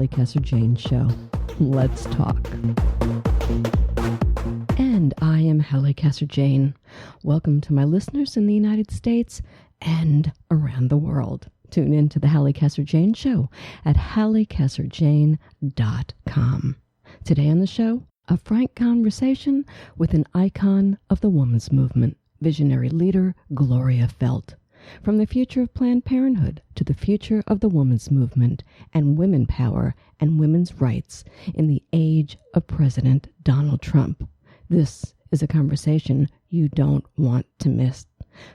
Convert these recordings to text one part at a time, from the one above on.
Halli Casser-Jayne Show. Let's talk. And I am Halli Casser-Jayne. Welcome to my listeners in the United States and around the world. Tune in to the Halli Casser-Jayne Show at hallicasserjayne.com. Today on the show, a frank conversation with an icon of the women's movement, visionary leader Gloria Feldt. From the future of Planned Parenthood to the future of the women's movement and women power and women's rights in the age of President Donald Trump. This is a conversation you don't want to miss.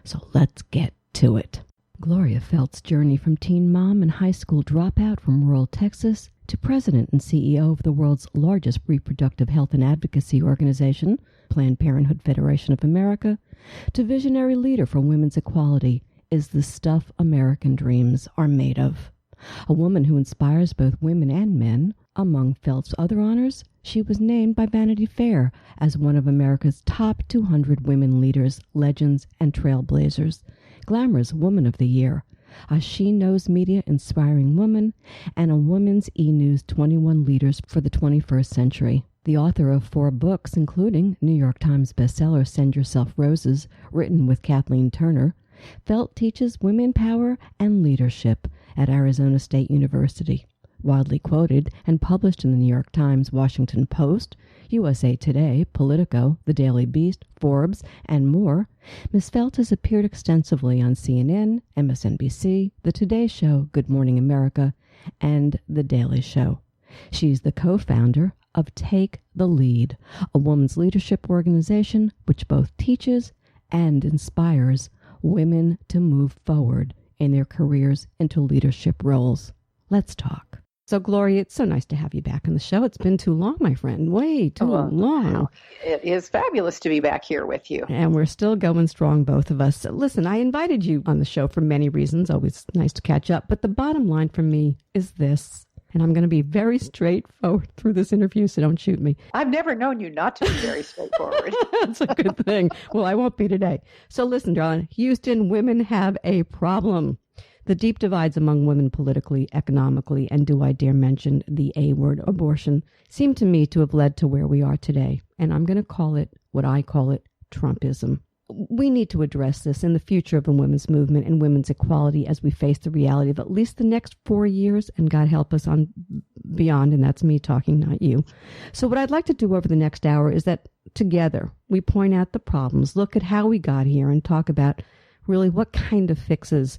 So let's get to it. Gloria Feldt's journey from teen mom and high school dropout from rural Texas to president and CEO of the world's largest reproductive health and advocacy organization, Planned Parenthood Federation of America, to visionary leader for women's equality is the stuff American dreams are made of. A woman who inspires both women and men. Among Feldt's other honors, she was named by Vanity Fair as one of America's top 200 women leaders, legends, and trailblazers. Glamour's Woman of the Year, a She Knows Media Inspiring Woman, and a Women's eNews 21 Leaders for the 21st Century. The author of 4 books, including New York Times bestseller Send Yourself Roses, written with Kathleen Turner, Feldt teaches women power and leadership at Arizona State University. Widely quoted and published in the New York Times, Washington Post, USA Today, Politico, The Daily Beast, Forbes, and more, Ms. Feldt has appeared extensively on CNN, MSNBC, The Today Show, Good Morning America, and The Daily Show. She's the co-founder of Take the Lead, a women's leadership organization which both teaches and inspires women to move forward in their careers into leadership roles. Let's talk. So, Gloria, it's so nice to have you back on the show. It's been too long, my friend. Way too long. It is fabulous to be back here with you. And we're still going strong, both of us. So, listen, I invited you on the show for many reasons. Always nice to catch up. But the bottom line for me is this, and I'm going to be very straightforward through this interview, so don't shoot me. I've never known you not to be very straightforward. That's a good thing. Well, I won't be today. So listen, darling, Houston, women have a problem. The deep divides among women politically, economically, and do I dare mention the A word, abortion, seem to me to have led to where we are today. And I'm going to call it what I call it Trumpism. We need to address this in the future of the women's movement and women's equality as we face the reality of at least the next 4 years, and God help us on beyond, and that's me talking, not you. So what I'd like to do over the next hour is that together we point out the problems, look at how we got here, and talk about really what kind of fixes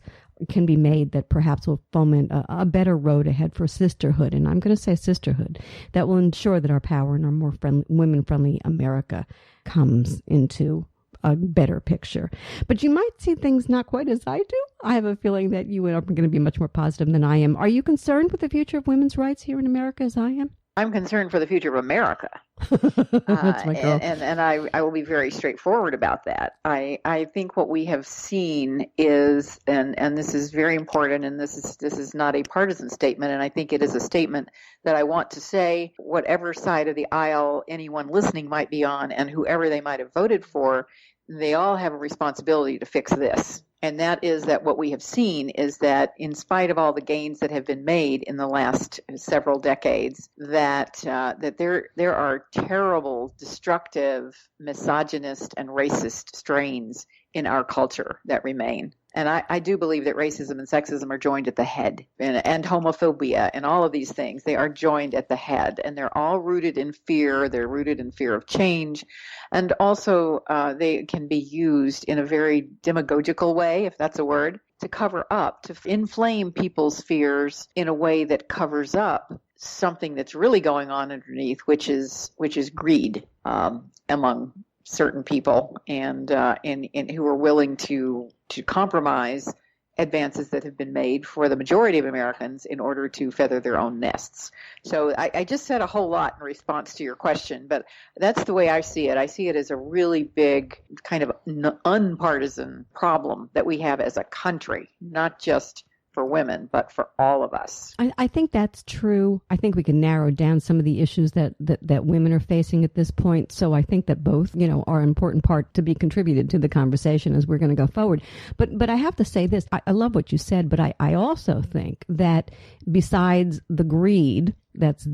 can be made that perhaps will foment a better road ahead for sisterhood. And I'm going to say sisterhood that will ensure that our power and our more women-friendly America comes into a better picture. But you might see things not quite as I do. I have a feeling that you are going to be much more positive than I am. Are you concerned with the future of women's rights here in America as I am? I'm concerned for the future of America. That's my girl. And I will be very straightforward about that. I think what we have seen is, and this is very important, and this is not a partisan statement, and I think it is a statement that I want to say, whatever side of the aisle anyone listening might be on, and whoever they might have voted for, they all have a responsibility to fix this. And that is that what we have seen is that in spite of all the gains that have been made in the last several decades, that there are terrible, destructive, misogynist, and racist strains in our culture that remain. And I do believe that racism and sexism are joined at the head, and homophobia and all of these things, they are joined at the head, and they're all rooted in fear. They're rooted in fear of change. And also they can be used in a very demagogical way, if that's a word, to cover up, to inflame people's fears in a way that covers up something that's really going on underneath, which is greed among certain people and who are willing to compromise advances that have been made for the majority of Americans in order to feather their own nests. So I just said a whole lot in response to your question, but that's the way I see it. I see it as a really big kind of unpartisan problem that we have as a country, not just for women, but for all of us. I think that's true. I think we can narrow down some of the issues that women are facing at this point. So I think that both, are an important part to be contributed to the conversation as we're going to go forward. But I have to say this. I love what you said, but I also think that besides the greed that's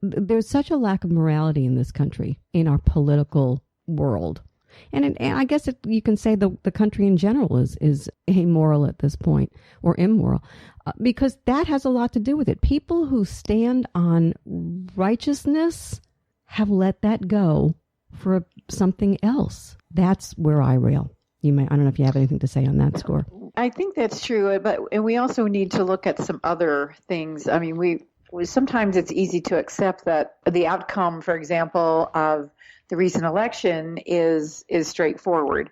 there's such a lack of morality in this country, in our political world. And I guess you can say the country in general is amoral at this point, or immoral, because that has a lot to do with it. People who stand on righteousness have let that go for something else. That's where I rail. I don't know if you have anything to say on that score. I think that's true, and we also need to look at some other things. I mean, sometimes it's easy to accept that the outcome, for example, of the recent election is straightforward.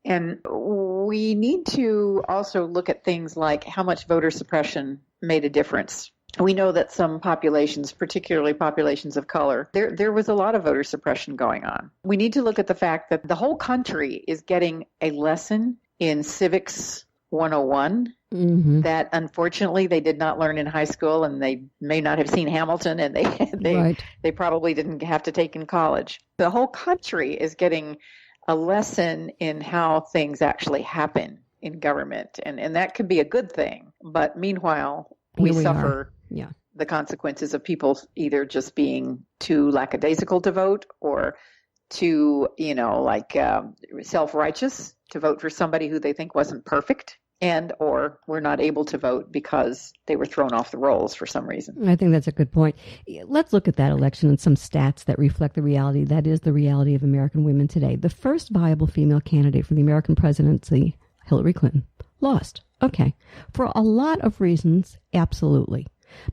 And we need to also look at things like how much voter suppression made a difference. We know that some populations, particularly populations of color, there was a lot of voter suppression going on. We need to look at the fact that the whole country is getting a lesson in civics 101 that unfortunately they did not learn in high school, and they may not have seen Hamilton, and they probably didn't have to take in college. The whole country is getting a lesson in how things actually happen in government, and that could be a good thing. But meanwhile, we suffer the consequences of people either just being too lackadaisical to vote, or too, self-righteous to vote for somebody who they think wasn't perfect, and or were not able to vote because they were thrown off the rolls for some reason. I think that's a good point. Let's look at that election and some stats that reflect the reality. That is the reality of American women today. The first viable female candidate for the American presidency, Hillary Clinton, lost. Okay. For a lot of reasons, absolutely.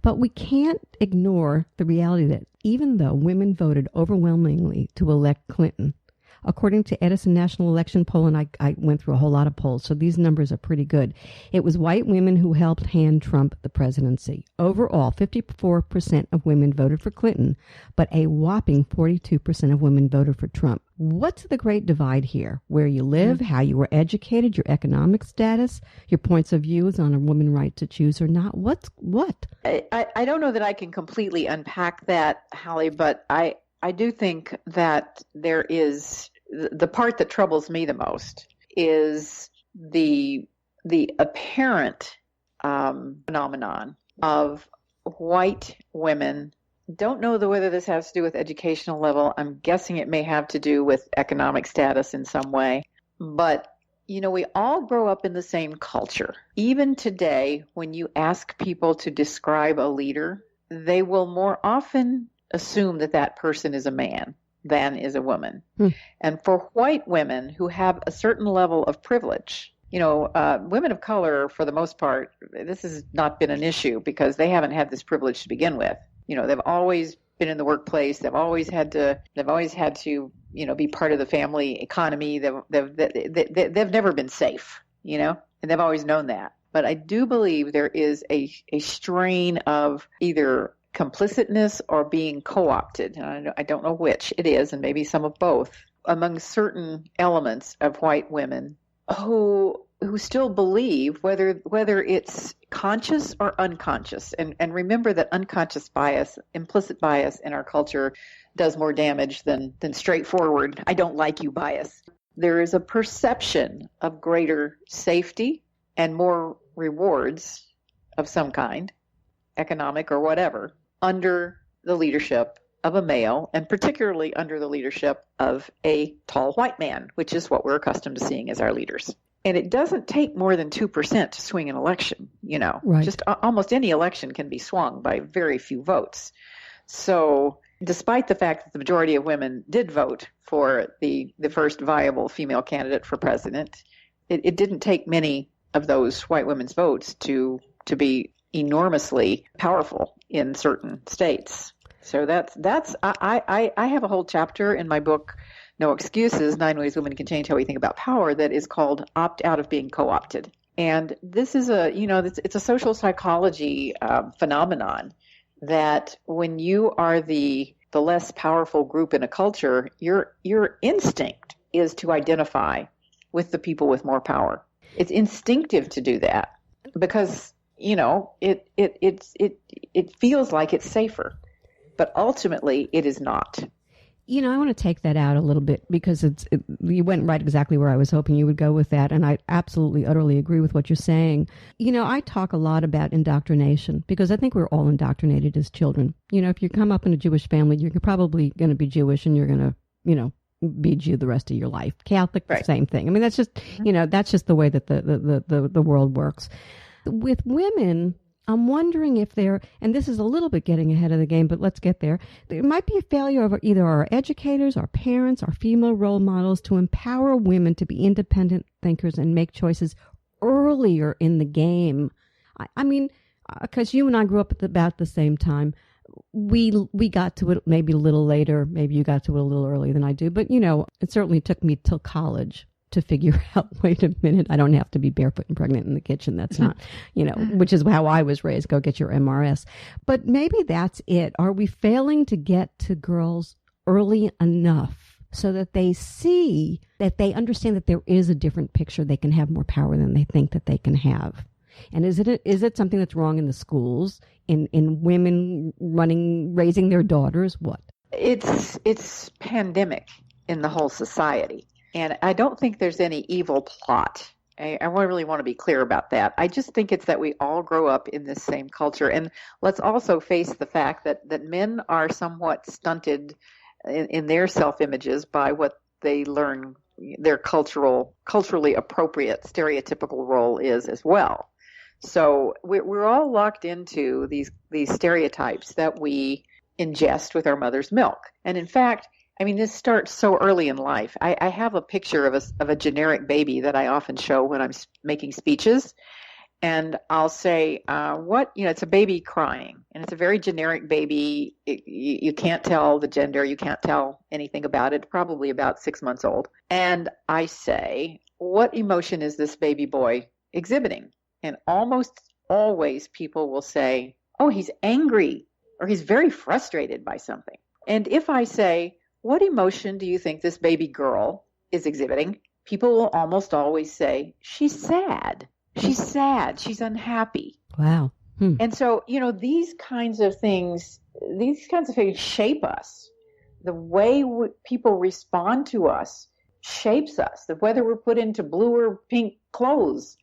But we can't ignore the reality that even though women voted overwhelmingly to elect Clinton, according to Edison National Election Poll, and I went through a whole lot of polls, so these numbers are pretty good, it was white women who helped hand Trump the presidency. Overall, 54% of women voted for Clinton, but a whopping 42% of women voted for Trump. What's the great divide here? Where you live, how you were educated, your economic status, your points of views on a woman's right to choose or not? What? I don't know that I can completely unpack that, Halli, but I do think that there is the part that troubles me the most is the apparent phenomenon of white women. Don't know whether this has to do with educational level. I'm guessing it may have to do with economic status in some way. But, we all grow up in the same culture. Even today, when you ask people to describe a leader, they will more often assume that person is a man than is a woman. And for white women who have a certain level of privilege, women of color, for the most part, this has not been an issue because they haven't had this privilege to begin with. They've always been in the workplace. They've always had to, be part of the family economy. They've never been safe, and they've always known that. But I do believe there is a strain of either complicitness or being co-opted. And I don't know which it is, and maybe some of both, among certain elements of white women who still believe, whether it's conscious or unconscious. And remember that unconscious bias, implicit bias in our culture does more damage than straightforward, I don't like you bias. There is a perception of greater safety and more rewards of some kind, economic or whatever, under the leadership of a male, and particularly under the leadership of a tall white man, which is what we're accustomed to seeing as our leaders. And it doesn't take more than 2% to swing an election, Right. Just almost any election can be swung by very few votes. So despite the fact that the majority of women did vote for the first viable female candidate for president, it didn't take many of those white women's votes to be enormously powerful in certain states. So I have a whole chapter in my book, No Excuses, 9 Ways Women Can Change How We Think About Power, that is called Opt Out of Being Co-opted. And this is it's a social psychology phenomenon that when you are the less powerful group in a culture, your instinct is to identify with the people with more power. It's instinctive to do that because it feels like it's safer, but ultimately it is not. I want to take that out a little bit because you went right exactly where I was hoping you would go with that. And I absolutely, utterly agree with what you're saying. I talk a lot about indoctrination because I think we're all indoctrinated as children. If you come up in a Jewish family, you're probably going to be Jewish and you're going to, be Jew the rest of your life. Catholic, right. The same thing. I mean, that's just, that's just the way that the world works. With women, I'm wondering if and this is a little bit getting ahead of the game, but let's get there. There might be a failure of either our educators, our parents, our female role models to empower women to be independent thinkers and make choices earlier in the game. I mean, because you and I grew up at about the same time. We got to it maybe a little later. Maybe you got to it a little earlier than I do. But, it certainly took me till college to figure out, wait a minute, I don't have to be barefoot and pregnant in the kitchen. That's not, which is how I was raised. Go get your MRS. But maybe that's it. Are we failing to get to girls early enough so that they see, that they understand that there is a different picture? They can have more power than they think that they can have. And is it something that's wrong in the schools, in women raising their daughters? What? It's pandemic in the whole society. And I don't think there's any evil plot. I really want to be clear about that. I just think it's that we all grow up in this same culture. And let's also face the fact that men are somewhat stunted in their self-images by what they learn their culturally appropriate stereotypical role is as well. So we're all locked into these stereotypes that we ingest with our mother's milk. And in fact, I mean, this starts so early in life. I have a picture of a generic baby that I often show when I'm making speeches. And I'll say, it's a baby crying. And it's a very generic baby. You can't tell the gender. You can't tell anything about it. Probably about 6 months old. And I say, what emotion is this baby boy exhibiting? And almost always people will say, oh, he's angry or he's very frustrated by something. And if I say, what emotion do you think this baby girl is exhibiting? People will almost always say, she's sad. She's sad. She's unhappy. Wow. And so, these kinds of things shape us. The way people respond to us shapes us. Whether we're put into blue or pink clothes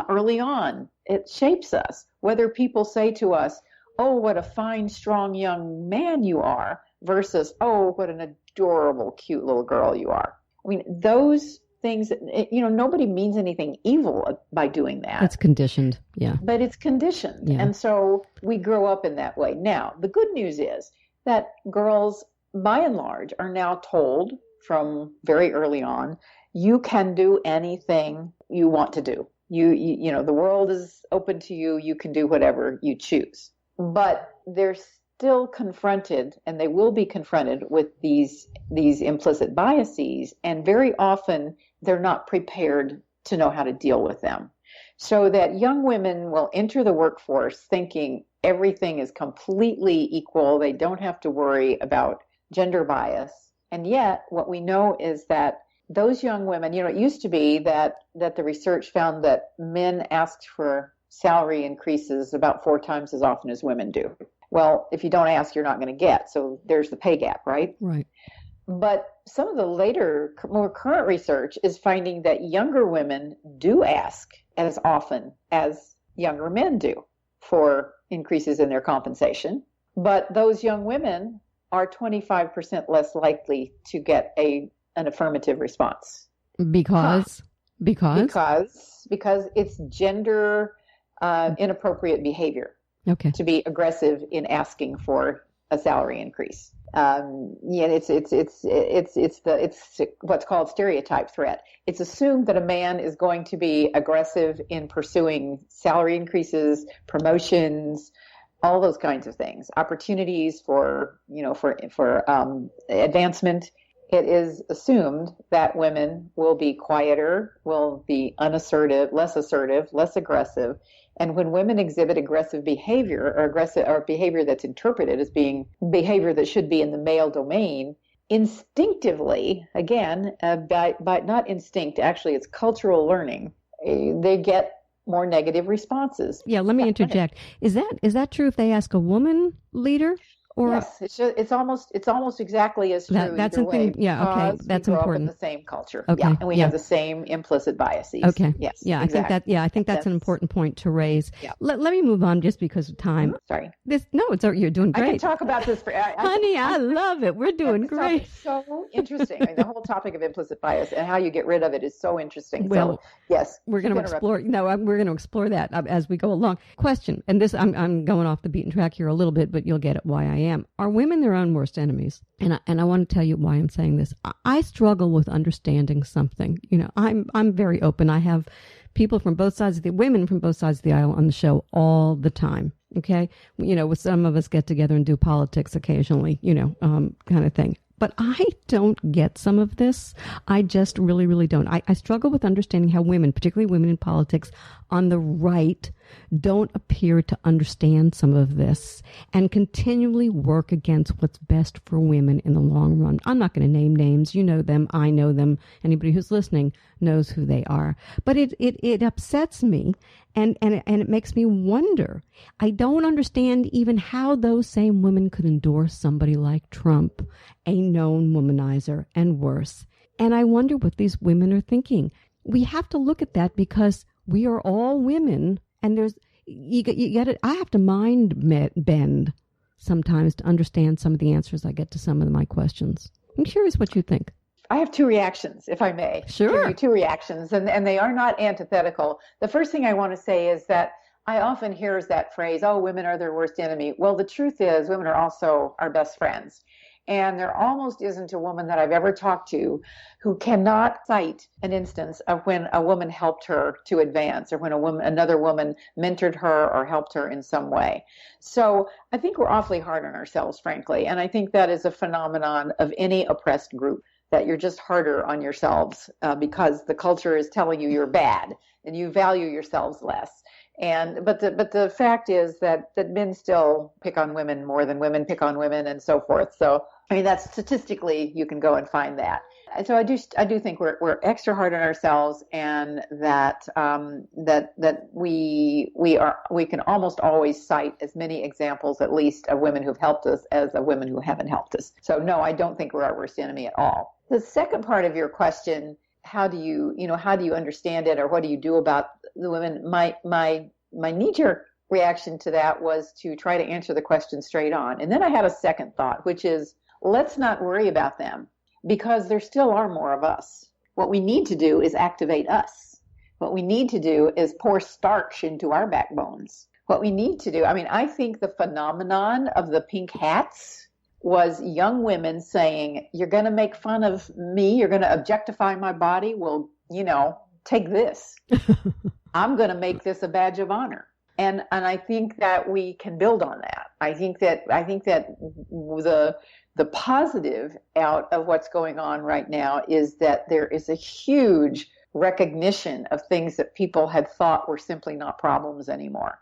early on, it shapes us. Whether people say to us, oh, what a fine, strong young man you are, versus, oh, what an adorable, cute little girl you are. I mean, those things, nobody means anything evil by doing that. It's conditioned, yeah. But it's conditioned. Yeah. And so we grow up in that way. Now, the good news is that girls, by and large, are now told from very early on, you can do anything you want to do. The world is open to you. You can do whatever you choose. But there's still confronted, and they will be confronted with these implicit biases, and very often they're not prepared to know how to deal with them. So that young women will enter the workforce thinking everything is completely equal. They don't have to worry about gender bias. And yet what we know is that those young women, it used to be that the research found that men asked for salary increases about 4 times as often as women do. Well, if you don't ask, you're not going to get. So there's the pay gap, right? Right. But some of the later, more current research is finding that younger women do ask as often as younger men do for increases in their compensation. But those young women are 25% less likely to get an affirmative response. Because it's gender inappropriate behavior. Okay. To be aggressive in asking for a salary increase. It's what's called stereotype threat. It's assumed that a man is going to be aggressive in pursuing salary increases, promotions, all those kinds of things, opportunities for advancement. It is assumed that women will be quieter, will be unassertive, less aggressive. And when women exhibit aggressive behavior or behavior that's interpreted as being behavior that should be in the male domain, instinctively, again, by not instinct, actually it's cultural learning, they get more negative responses. Yeah, let me interject. Is that true if they ask a woman leader? Or yes, it's almost exactly as true that's either way. Yeah, okay, that's we grow important. Up in the same culture. Okay, yeah, and we have the same implicit biases. Okay, yes, yeah, exactly. I think that's an important point to raise. Yeah. Let me move on just because of time. Sorry. You're doing great. I can talk about this honey. I love it. We're doing great. It's so interesting. I mean, the whole topic of implicit bias and how you get rid of it is so interesting. Well, so, yes, we're going to explore. No, we're going to explore that as we go along. Question, and this I'm going off the beaten track here a little bit, but you'll get it why I am. Are women their own worst enemies? And I want to tell you why I'm saying this. I struggle with understanding something. I'm very open. I have women from both sides of the aisle on the show all the time. Okay. With some of us get together and do politics occasionally, kind of thing. But I don't get some of this. I just really, really don't. I struggle with understanding how women, particularly women in politics on the right, don't appear to understand some of this and continually work against what's best for women in the long run. I'm not going to name names. You know them. I know them. Anybody who's listening knows who they are. But it upsets me and it makes me wonder. I don't understand even how those same women could endorse somebody like Trump, a known womanizer and worse. And I wonder what these women are thinking. We have to look at that because we are all women, and you get it. I have to mind bend sometimes to understand some of the answers I get to some of my questions. I'm curious what you think. I have two reactions, if I may. Sure. Give you two reactions, and they are not antithetical. The first thing I want to say is that I often hear that phrase, oh, women are their worst enemy. Well, the truth is women are also our best friends. And there almost isn't a woman that I've ever talked to who cannot cite an instance of when a woman helped her to advance or when another woman mentored her or helped her in some way. So I think we're awfully hard on ourselves, frankly. And I think that is a phenomenon of any oppressed group, that you're just harder on yourselves because the culture is telling you you're bad and you value yourselves less. But the fact is that men still pick on women more than women pick on women and so forth. So I mean, that's statistically you can go and find that. And so I do think we're extra hard on ourselves, and that we can almost always cite as many examples at least of women who've helped us as of women who haven't helped us. So no, I don't think we're our worst enemy at all. The second part of your question, how do you understand it, or what do you do about the women? My knee-jerk reaction to that was to try to answer the question straight on. And then I had a second thought, which is, let's not worry about them because there still are more of us. What we need to do is activate us. What we need to do is pour starch into our backbones. What we need to do, I think the phenomenon of the pink hats was young women saying, you're going to make fun of me, you're going to objectify my body, well, take this. I'm going to make this a badge of honor. And I think that we can build on that. I think that the positive out of what's going on right now is that there is a huge recognition of things that people had thought were simply not problems anymore.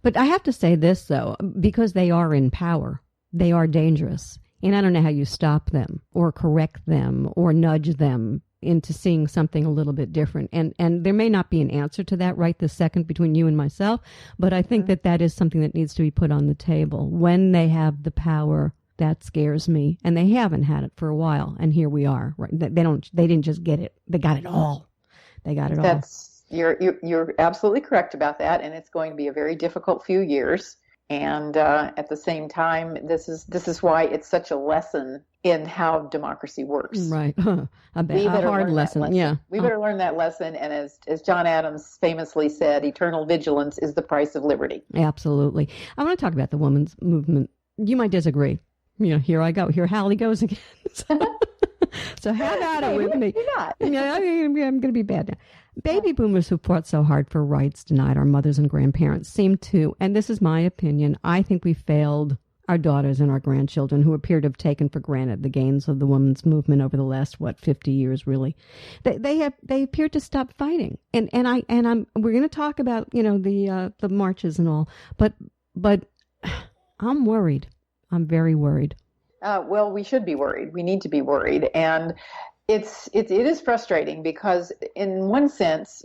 But I have to say this, though, because they are in power, they are dangerous. And I don't know how you stop them or correct them or nudge them into seeing something a little bit different. And there may not be an answer to that right this second between you and myself, but I think that is something that needs to be put on the table. When they have the power, that scares me. And they haven't had it for a while. And here we are. Right? They didn't just get it. They got it all. They got it all. You're absolutely correct about that. And it's going to be a very difficult few years. And at the same time, this is why it's such a lesson in how democracy works. Right. A hard lesson. Yeah. We better learn that lesson. And as John Adams famously said, eternal vigilance is the price of liberty. Absolutely. I want to talk about the women's movement. You might disagree. Here I go. Here Halli goes again. So have at it with me. You're not. I'm going to be bad now. Baby boomers who fought so hard for rights denied our mothers and grandparents seem to, and this is my opinion, I think we failed our daughters and our grandchildren who appear to have taken for granted the gains of the women's movement over the last, 50 years, really. They appear to stop fighting. And we're going to talk about, the marches and all, but I'm worried. I'm very worried. Well, we should be worried. We need to be worried. And it is frustrating because in one sense,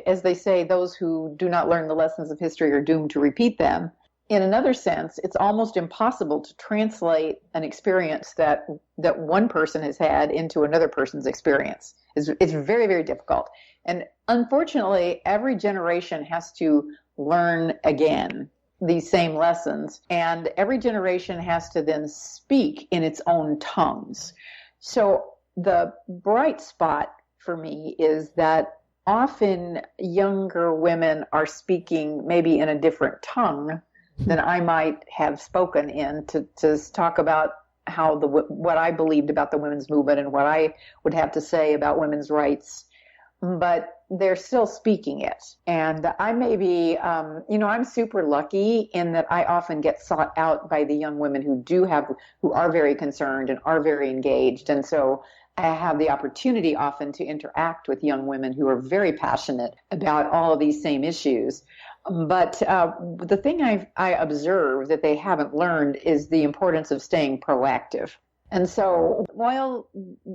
as they say, those who do not learn the lessons of history are doomed to repeat them. In another sense, it's almost impossible to translate an experience that one person has had into another person's experience. It's very, very difficult. And unfortunately, every generation has to learn again these same lessons, and every generation has to then speak in its own tongues. So the bright spot for me is that often younger women are speaking maybe in a different tongue than I might have spoken in to talk about how what I believed about the women's movement and what I would have to say about women's rights. But they're still speaking it. And I may be, I'm super lucky in that I often get sought out by the young women who are very concerned and are very engaged. And so I have the opportunity often to interact with young women who are very passionate about all of these same issues. But the thing I observe that they haven't learned is the importance of staying proactive. And so while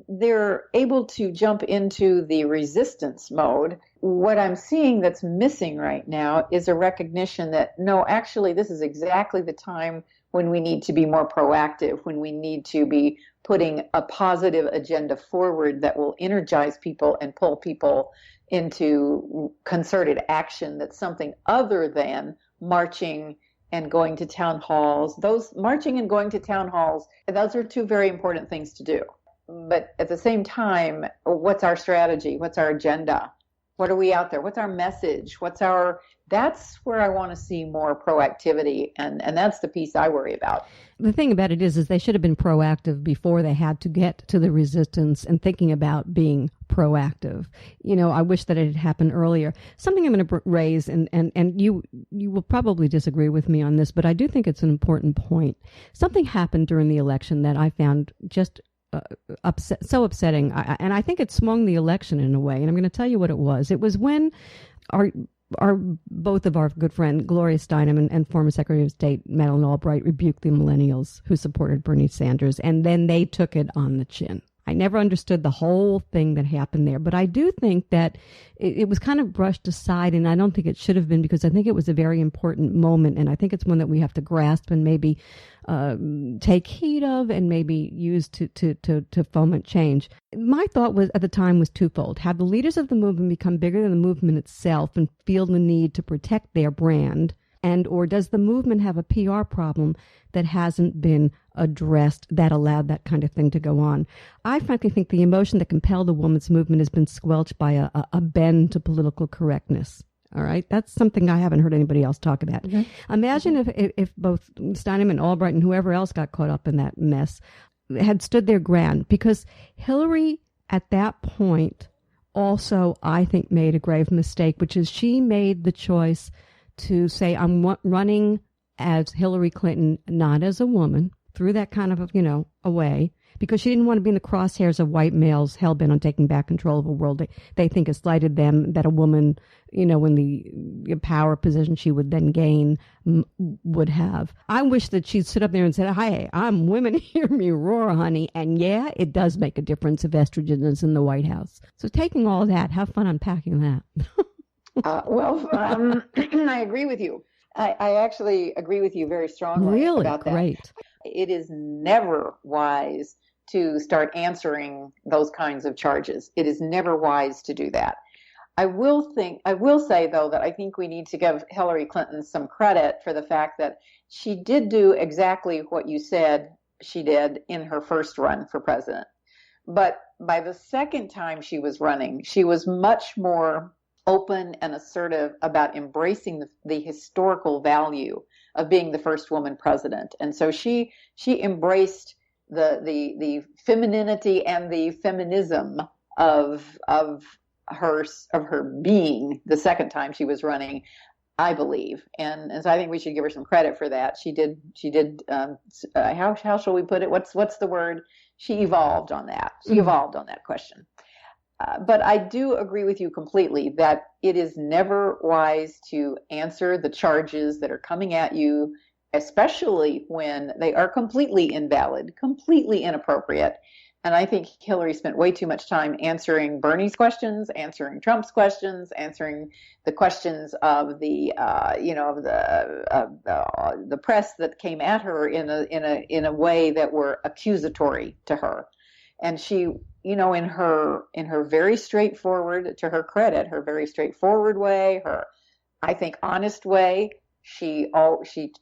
they're able to jump into the resistance mode, what I'm seeing that's missing right now is a recognition that, no, actually, this is exactly the time when we need to be more proactive, when we need to be putting a positive agenda forward that will energize people and pull people into concerted action that's something other than marching and going to town halls. Those marching and going to town halls, those are two very important things to do. But at the same time, what's our strategy? What's our agenda? What are we out there? What's our message? That's where I want to see more proactivity, and that's the piece I worry about. The thing about it is they should have been proactive before they had to get to the resistance and thinking about being proactive. I wish that it had happened earlier. Something I'm going to raise, and you will probably disagree with me on this, but I do think it's an important point. Something happened during the election that I found just so upsetting, and I think it swung the election in a way, and I'm going to tell you what it was. It was when both of our good friend Gloria Steinem and former Secretary of State Madeleine Albright rebuked the millennials who supported Bernie Sanders, and then they took it on the chin. I never understood the whole thing that happened there, but I do think that it was kind of brushed aside, and I don't think it should have been, because I think it was a very important moment, and I think it's one that we have to grasp and maybe take heed of and maybe use to foment change. My thought was at the time was twofold. Have the leaders of the movement become bigger than the movement itself and feel the need to protect their brand? And or does the movement have a PR problem that hasn't been addressed that allowed that kind of thing to go on? I frankly think the emotion that compelled the women's movement has been squelched by a bend to political correctness. All right. That's something I haven't heard anybody else talk about. Mm-hmm. Imagine if both Steinem and Albright and whoever else got caught up in that mess had stood their ground, because Hillary at that point also, I think, made a grave mistake, which is she made the choice to say, I'm running as Hillary Clinton, not as a woman, threw that kind of, away, because she didn't want to be in the crosshairs of white males hell-bent on taking back control of a world they think has slighted them, that a woman, in the power position she would then gain would have. I wish that she'd sit up there and said, "Hi, I'm women, hear me roar, honey." And yeah, it does make a difference if estrogen is in the White House. So taking all that, have fun unpacking that. I agree with you. I actually agree with you very strongly about that. Great. It is never wise to start answering those kinds of charges. It is never wise to do that. I will say, though, that I think we need to give Hillary Clinton some credit for the fact that she did do exactly what you said she did in her first run for president. But by the second time she was running, she was much more open and assertive about embracing the historical value of being the first woman president. And so she embraced the femininity and the feminism of her being the second time she was running, I believe. And so I think we should give her some credit for that. She did how shall we put it? What's the word? She evolved on that. She evolved on that question. But I do agree with you completely that it is never wise to answer the charges that are coming at you, especially when they are completely invalid, completely inappropriate. And I think Hillary spent way too much time answering Bernie's questions, answering Trump's questions, answering the questions of the the press that came at her in a way that were accusatory to her. And she, in her very straightforward, to her credit, her very straightforward way, her, I think, honest way, she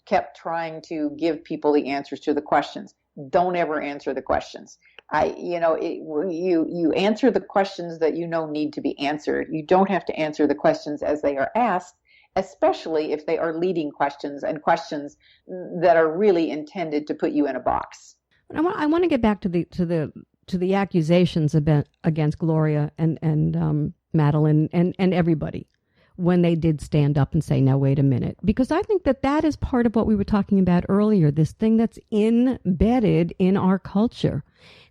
kept trying to give people the answers to the questions. Don't ever answer the questions. You answer the questions that need to be answered. You don't have to answer the questions as they are asked, especially if they are leading questions and questions that are really intended to put you in a box. I want to get back to the accusations against Gloria and Madeline and everybody when they did stand up and say, now, wait a minute. Because I think that is part of what we were talking about earlier, this thing that's embedded in our culture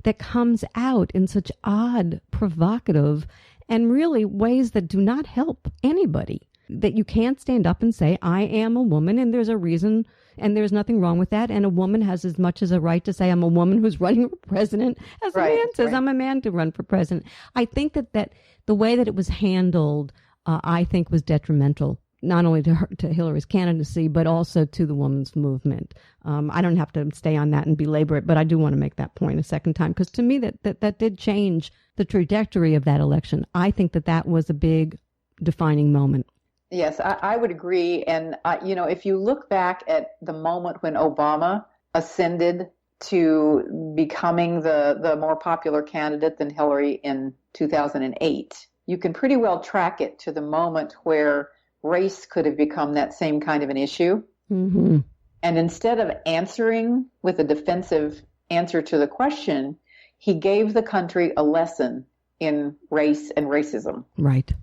that comes out in such odd, provocative, and really ways that do not help anybody. That you can't stand up and say, I am a woman, and there's a reason, and there's nothing wrong with that. And a woman has as much as a right to say, I'm a woman who's running for president, as a man says, I'm a man to run for president. I think that the way that it was handled, I think, was detrimental, not only to Hillary's candidacy, but also to the women's movement. I don't have to stay on that and belabor it, but I do want to make that point a second time, because to me that did change the trajectory of that election. I think that was a big defining moment. Yes, I would agree. And, if you look back at the moment when Obama ascended to becoming the more popular candidate than Hillary in 2008, you can pretty well track it to the moment where race could have become that same kind of an issue. Mm-hmm. And instead of answering with a defensive answer to the question, he gave the country a lesson in race and racism. Right.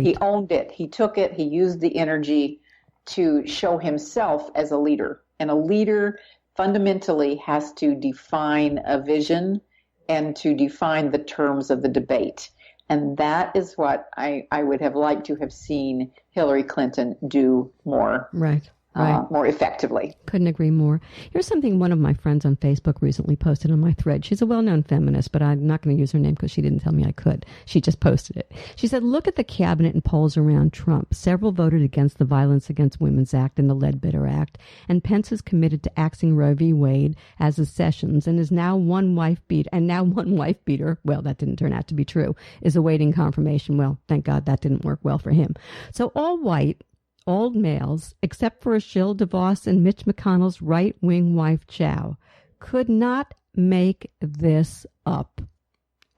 He owned it. He took it. He used the energy to show himself as a leader. And a leader fundamentally has to define a vision and to define the terms of the debate. And that is what I would have liked to have seen Hillary Clinton do more. Right. More effectively. Couldn't agree more. Here's something one of my friends on Facebook recently posted on my thread. She's a well-known feminist, but I'm not going to use her name because she didn't tell me I could. She just posted it. She said, look at the cabinet and polls around Trump. Several voted against the Violence Against Women's Act and the Ledbetter Act, and Pence is committed to axing Roe v. Wade, as is Sessions, and is now one wife beater. Well, that didn't turn out to be true. Is awaiting confirmation. Well, thank God that didn't work well for him. So all white, old males, except for Achille DeVos and Mitch McConnell's right-wing wife, Chow, could not make this up.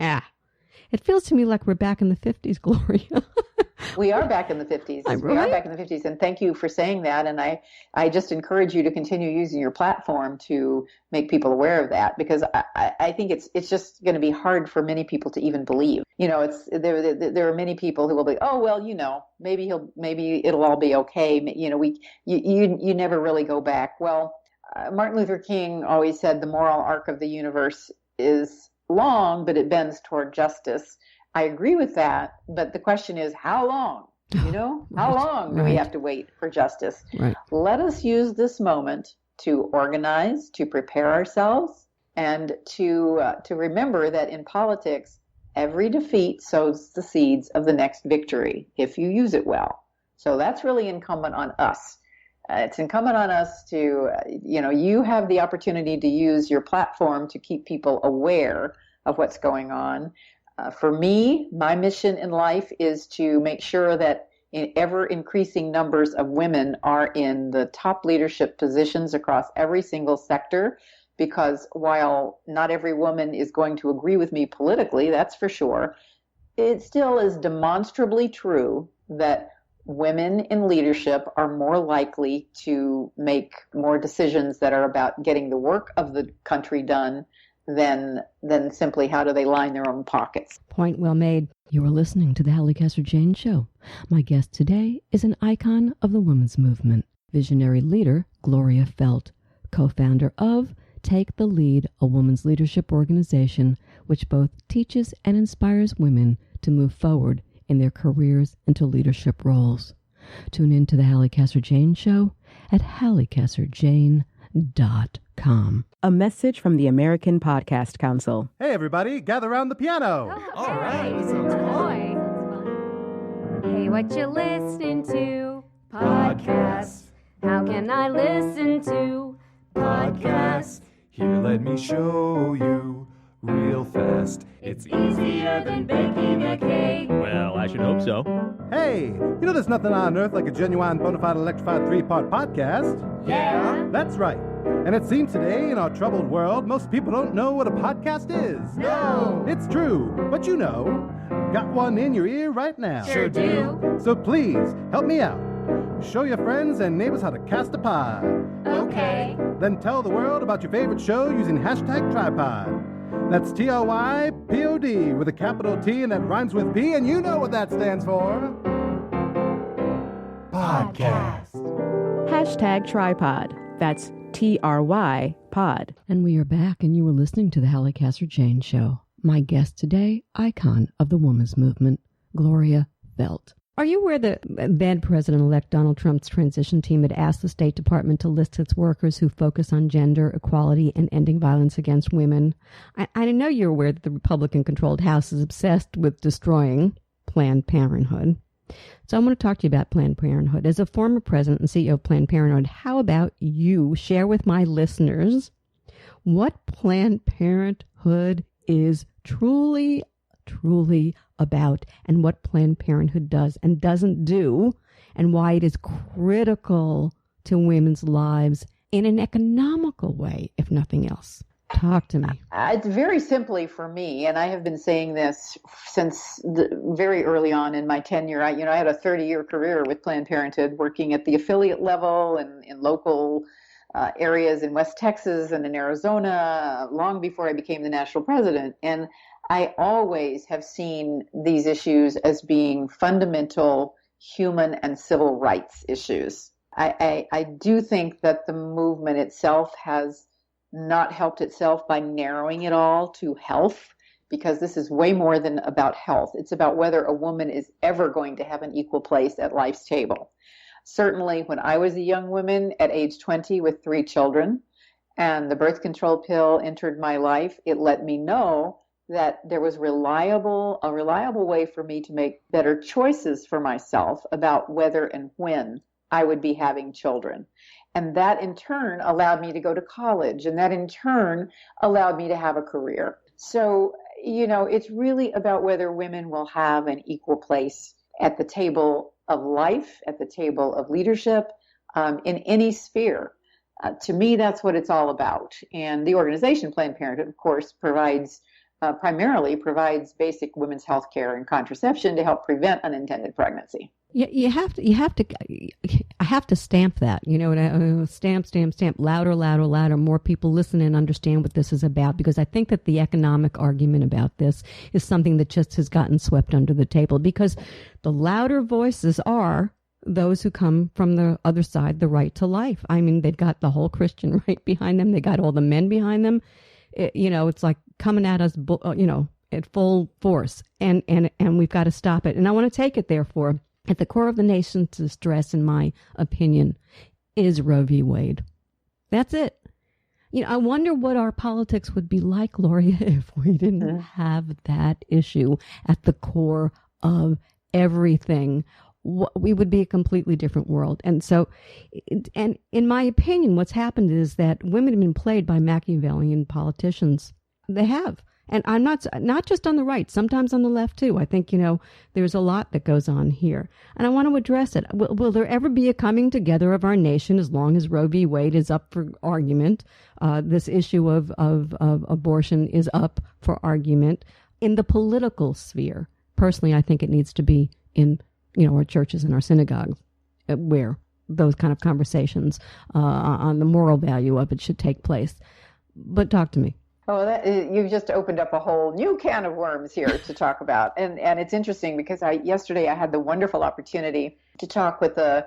It feels to me like we're back in the 50s, Gloria. We are back in the 50s. We are back in the 50s, and thank you for saying that. And I just encourage you to continue using your platform to make people aware of that, because I think it's just going to be hard for many people to even believe. There are many people who will be, oh well, maybe it'll all be okay. You never really go back. Well, Martin Luther King always said the moral arc of the universe is long, but it bends toward justice. I agree with that, but the question is, how long? How long do we have to wait for justice? Right. Let us use this moment to organize, to prepare ourselves, and to remember that in politics, every defeat sows the seeds of the next victory, if you use it well. So that's really incumbent on us. It's incumbent on us to, you have the opportunity to use your platform to keep people aware of what's going on. For me, my mission in life is to make sure that ever increasing numbers of women are in the top leadership positions across every single sector, because while not every woman is going to agree with me politically, that's for sure, it still is demonstrably true that women in leadership are more likely to make more decisions that are about getting the work of the country done than simply how do they line their own pockets. Point well made. You are listening to the Halli Casser-Jayne Show. My guest today is an icon of the women's movement, visionary leader Gloria Feldt, co-founder of Take the Lead, a women's leadership organization which both teaches and inspires women to move forward in their careers into leadership roles. Tune in to the Halli Casser-Jayne Show at hallicasserjayne.com. com. A message from the American Podcast Council. Hey, everybody, gather around the piano. All right, that sounds fun. Hey, what you listening to? Podcasts. How can I listen to podcasts? Here, let me show you real fast. It's easier than baking a cake. Well, I should hope so. Hey, you know there's nothing on earth like a genuine, bona fide, electrified 3-part podcast? Yeah. That's right. And it seems today, in our troubled world, most people don't know what a podcast is. No. It's true, but you know. Got one in your ear right now. Sure do. So please, help me out. Show your friends and neighbors how to cast a pod. Okay. Then tell the world about your favorite show using hashtag tripod. That's TRYPOD with a capital T and that rhymes with P, and you know what that stands for. Podcast. Hashtag tripod. That's TRY pod. And we are back, and you were listening to the Halli Casser-Jayne Show. My guest today, icon of the women's movement, Gloria Feldt. Are you aware that then President-elect Donald Trump's transition team had asked the State Department to list its workers who focus on gender equality and ending violence against women? I know you're aware that the Republican-controlled House is obsessed with destroying Planned Parenthood. So I want to talk to you about Planned Parenthood. As a former president and CEO of Planned Parenthood, how about you share with my listeners what Planned Parenthood is truly about, and what Planned Parenthood does and doesn't do, and why it is critical to women's lives in an economical way, if nothing else. Talk to me. It's very simply for me, and I have been saying this since very early on in my tenure. I had a 30-year career with Planned Parenthood, working at the affiliate level and in local areas in West Texas and in Arizona, long before I became the national president. And I always have seen these issues as being fundamental human and civil rights issues. I do think that the movement itself has not helped itself by narrowing it all to health, because this is way more than about health. It's about whether a woman is ever going to have an equal place at life's table. Certainly, when I was a young woman at age 20 with 3 children, and the birth control pill entered my life, it let me know that there was a reliable way for me to make better choices for myself about whether and when I would be having children. And that in turn allowed me to go to college, and that in turn allowed me to have a career. So, it's really about whether women will have an equal place at the table of life, at the table of leadership, in any sphere. To me, that's what it's all about. And the organization Planned Parenthood, of course, primarily provides basic women's health care and contraception to help prevent unintended pregnancy. I have to stamp that, stamp, louder, more people listen and understand what this is about, because I think that the economic argument about this is something that just has gotten swept under the table, because the louder voices are those who come from the other side, the right to life. I mean, they've got the whole Christian right behind them. They got all the men behind them. It's like coming at us, at full force, and we've got to stop it. And I want to take it, therefore, at the core of the nation's distress, in my opinion, is Roe v. Wade. That's it. I wonder what our politics would be like, Gloria, if we didn't have that issue at the core of everything. We would be a completely different world. And so, and in my opinion, what's happened is that women have been played by Machiavellian politicians. They have. And I'm not just on the right, sometimes on the left too. I think, there's a lot that goes on here. And I want to address it. Will there ever be a coming together of our nation as long as Roe v. Wade is up for argument? This issue of abortion is up for argument in the political sphere. Personally, I think it needs to be in our churches and our synagogues, where those kind of conversations on the moral value of it should take place. But talk to me. Oh, you've just opened up a whole new can of worms here to talk about. And it's interesting because yesterday I had the wonderful opportunity to talk with a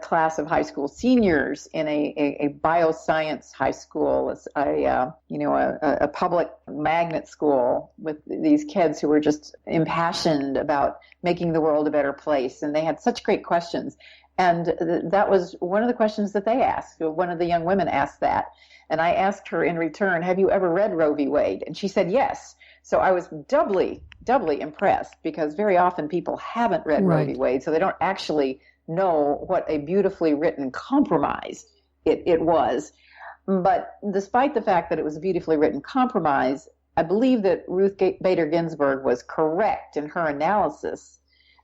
class of high school seniors in a bioscience high school, a public magnet school, with these kids who were just impassioned about making the world a better place. And they had such great questions. And that was one of the questions that they asked. One of the young women asked that. And I asked her in return, have you ever read Roe v. Wade? And she said yes. So I was doubly impressed, because very often people haven't read Roe v. Wade, so they don't actually know what a beautifully written compromise it was. But despite the fact that it was a beautifully written compromise, I believe that Ruth Bader Ginsburg was correct in her analysis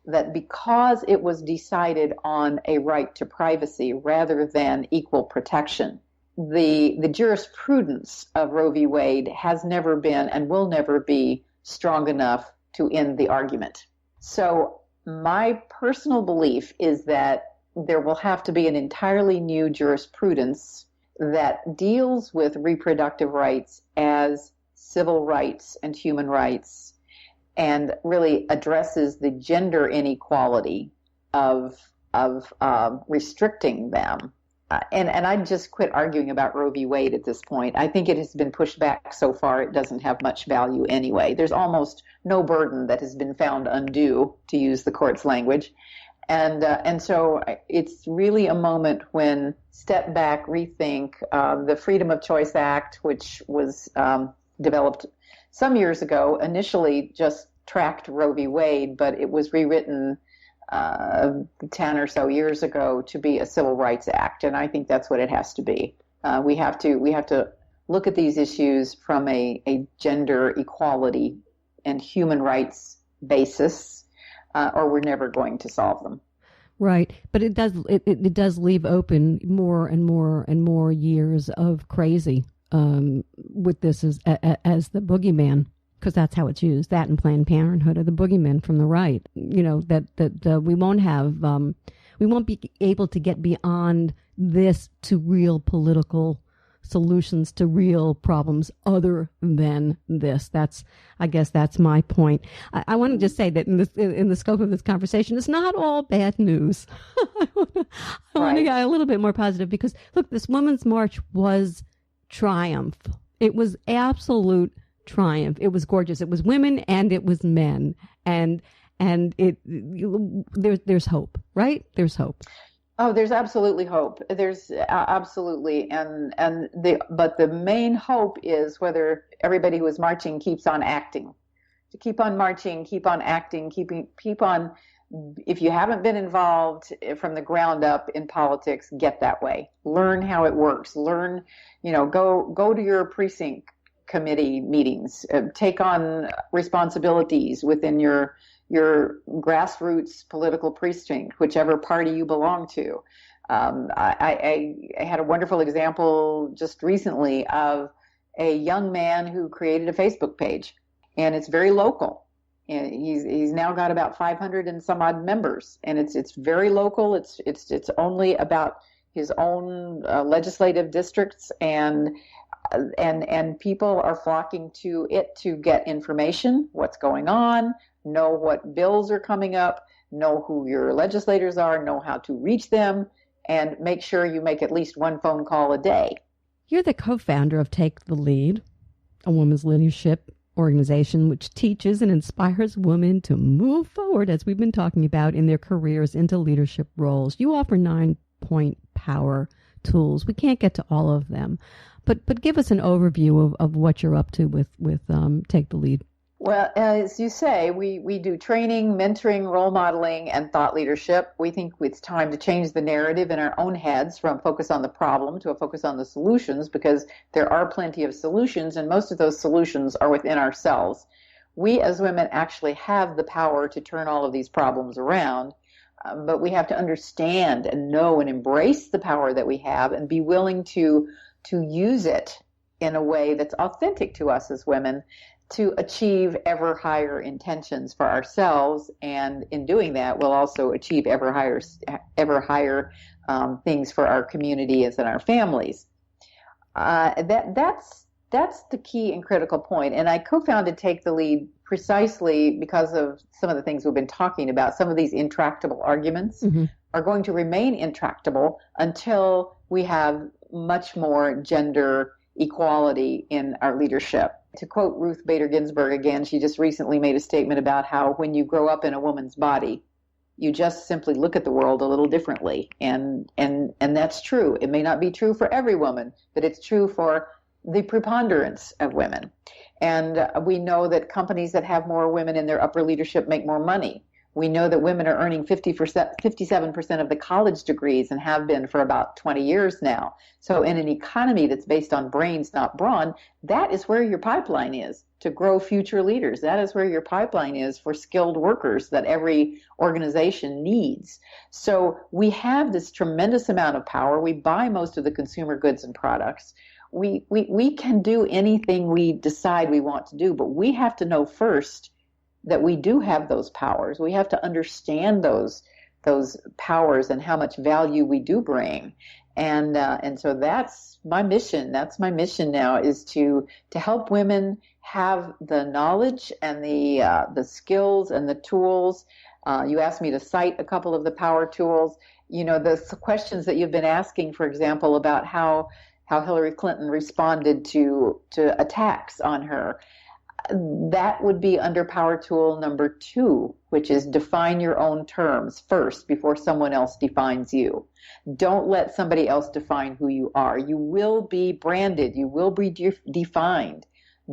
that because it was decided on a right to privacy rather than equal protection, the jurisprudence of Roe v. Wade has never been and will never be strong enough to end the argument. So my personal belief is that there will have to be an entirely new jurisprudence that deals with reproductive rights as civil rights and human rights, and really addresses the gender inequality of restricting them. And I'd just quit arguing about Roe v. Wade at this point. I think it has been pushed back so far it doesn't have much value anyway. There's almost no burden that has been found undue, to use the court's language. And so it's really a moment when step back, rethink. The Freedom of Choice Act, which was developed some years ago, initially just tracked Roe v. Wade, but it was rewritten 10 or so years ago to be a civil rights act, and I think that's what it has to be. We have to look at these issues from a gender equality and human rights basis, or we're never going to solve them. Right, but it does leave open more and more and more years of crazy with this as the boogeyman. Because that's how it's used. That and Planned Parenthood are the boogeymen from the right. You know, that we won't be able to get beyond this to real political solutions to real problems other than this. I guess that's my point. I want to just say that in the scope of this conversation, it's not all bad news. I want to get a little bit more positive, because look, this Women's March was triumph. It was absolute triumph. It was gorgeous. It was women and it was men, and there's hope, right? There's hope. Oh, there's absolutely hope. There's absolutely, but the main hope is whether everybody who is marching keeps on acting. To keep on marching, keep on acting, keep on. If you haven't been involved from the ground up in politics, get that way. Learn how it works. Learn, go to your precinct committee meetings, take on responsibilities within your grassroots political precinct, whichever party you belong to. I had a wonderful example just recently of a young man who created a Facebook page, and it's very local. And he's now got about 500 and some odd members, and it's very local. It's only about his own legislative districts, and people are flocking to it to get information, what's going on, know what bills are coming up, know who your legislators are, know how to reach them, and make sure you make at least one phone call a day. You're the co-founder of Take the Lead, a women's leadership organization which teaches and inspires women to move forward, as we've been talking about, in their careers into leadership roles. You offer 9-point power tools. We can't get to all of them, but give us an overview of what you're up to with Take the Lead. Well, as you say, we do training, mentoring, role modeling, and thought leadership. We think it's time to change the narrative in our own heads from focus on the problem to a focus on the solutions, because there are plenty of solutions, and most of those solutions are within ourselves. We as women actually have the power to turn all of these problems around, but we have to understand and know and embrace the power that we have and be willing to use it in a way that's authentic to us as women, to achieve ever higher intentions for ourselves, and in doing that, we'll also achieve ever higher things for our communities and our families. That's the key and critical point. And I co-founded Take the Lead precisely because of some of the things we've been talking about. Some of these intractable arguments are going to remain intractable until we have much more gender equality in our leadership. To quote Ruth Bader Ginsburg again, she just recently made a statement about how when you grow up in a woman's body, You just simply look at the world a little differently. And that's true. It may not be true for every woman, but it's true for the preponderance of women. And we know that companies that have more women in their upper leadership make more money. We know that women are earning 57% of the college degrees and have been for about 20 years now. So in an economy that's based on brains, not brawn, that is where your pipeline is to grow future leaders. That is where your pipeline is for skilled workers that every organization needs. So we have this tremendous amount of power. We buy most of the consumer goods and products. We can do anything we decide we want to do, but we have to know first that we do have those powers. We have to understand those powers and how much value we do bring. And so that's my mission. That's my mission now, is to help women have the knowledge and the skills and the tools. You asked me to cite a couple of the power tools. You know, the questions that you've been asking, for example, about how Hillary Clinton responded to attacks on her. That would be under power tool number 2, which is define your own terms first before someone else defines you. Don't let somebody else define who you are. You will be branded. You will be defined.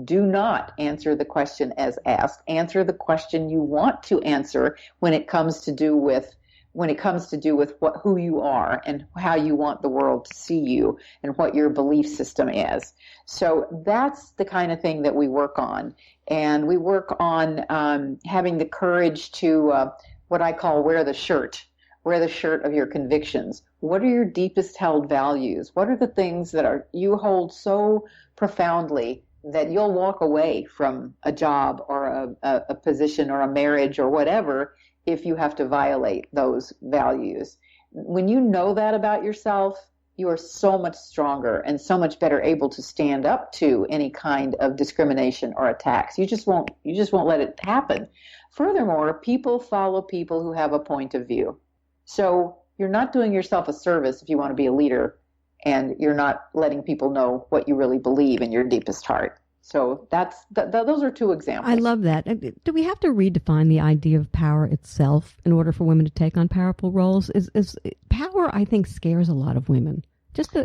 Do not answer the question as asked. Answer the question you want to answer when it comes to do with who you are and how you want the world to see you and what your belief system is. So that's the kind of thing that we work on. And we work on having the courage to what I call wear the shirt of your convictions. What are your deepest held values? What are the things that you hold so profoundly that you'll walk away from a job or a position or a marriage or whatever if you have to violate those values? When you know that about yourself, you are so much stronger and so much better able to stand up to any kind of discrimination or attacks. You just won't let it happen. Furthermore, people follow people who have a point of view. So you're not doing yourself a service if you want to be a leader and you're not letting people know what you really believe in your deepest heart. So those are 2 examples. I love that. Do we have to redefine the idea of power itself in order for women to take on powerful roles? Is power, I think, scares a lot of women.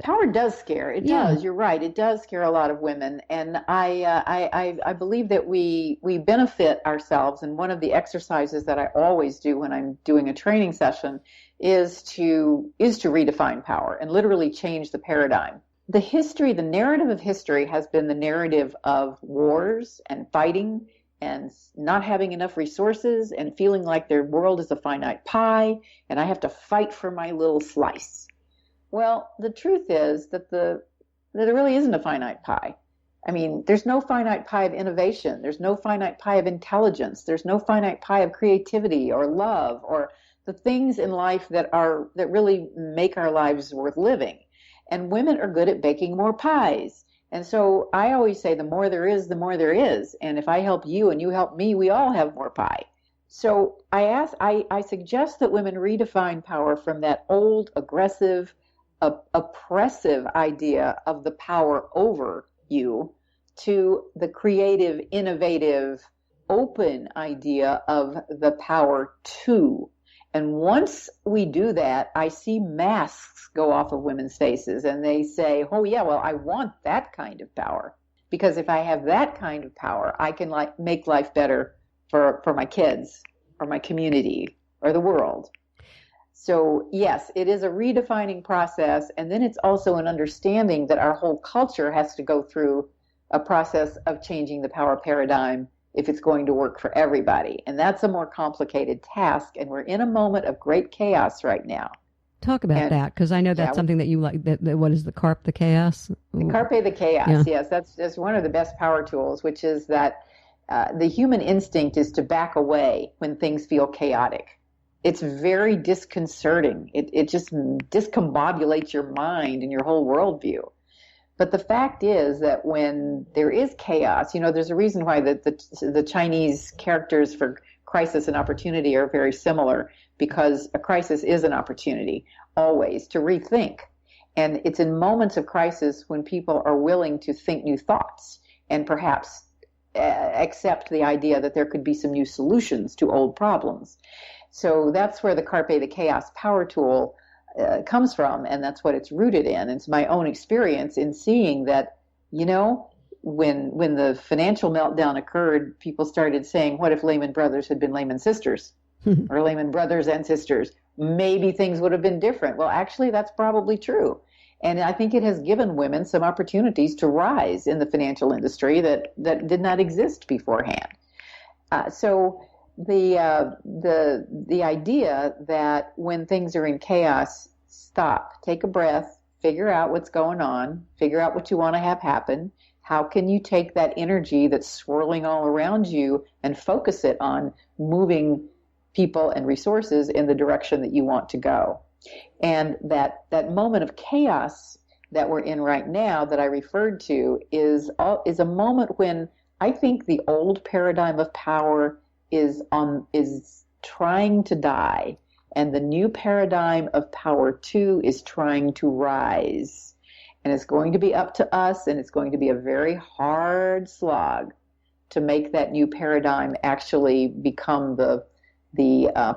Power does scare. It does. You're right. It does scare a lot of women, and I believe that we benefit ourselves. And one of the exercises that I always do when I'm doing a training session is to redefine power and literally change the paradigm. The narrative of history has been the narrative of wars and fighting and not having enough resources and feeling like their world is a finite pie and I have to fight for my little slice. Well, the truth is that there really isn't a finite pie. I mean, there's no finite pie of innovation. There's no finite pie of intelligence. There's no finite pie of creativity or love or the things in life that really make our lives worth living. And women are good at baking more pies. And so I always say the more there is, the more there is. And if I help you and you help me, we all have more pie. So I suggest that women redefine power from that old, aggressive, oppressive idea of the power over you to the creative, innovative, open idea of the power to. And once we do that, I see masks go off of women's faces and they say, oh yeah, well, I want that kind of power. Because if I have that kind of power, I can make life better for my kids or my community or the world. So yes, it is a redefining process. And then it's also an understanding that our whole culture has to go through a process of changing the power paradigm if it's going to work for everybody. And that's a more complicated task. And we're in a moment of great chaos right now. Talk about that, because I know that's something that you like. What is the carpe the chaos? Carpe the chaos, yes. That's one of the best power tools, which is that the human instinct is to back away when things feel chaotic. It's very disconcerting. It just discombobulates your mind and your whole worldview. But the fact is that when there is chaos, there's a reason why the Chinese characters for crisis and opportunity are very similar, because a crisis is an opportunity always to rethink. And it's in moments of crisis when people are willing to think new thoughts and perhaps accept the idea that there could be some new solutions to old problems. So that's where the Carpe the Chaos power tool comes from, and that's what it's rooted in. It's my own experience in seeing that, when the financial meltdown occurred, people started saying, what if Lehman Brothers had been Lehman Sisters or Lehman Brothers and Sisters? Maybe things would have been different. Well, actually, that's probably true. And I think it has given women some opportunities to rise in the financial industry that did not exist beforehand. So the idea that when things are in chaos, stop, take a breath, figure out what's going on, figure out what you want to have happen. How can you take that energy that's swirling all around you and focus it on moving people and resources in the direction that you want to go? And that moment of chaos that we're in right now that I referred to is a moment when I think the old paradigm of power is trying to die, and the new paradigm of power too is trying to rise. And it's going to be up to us, and it's going to be a very hard slog to make that new paradigm actually become the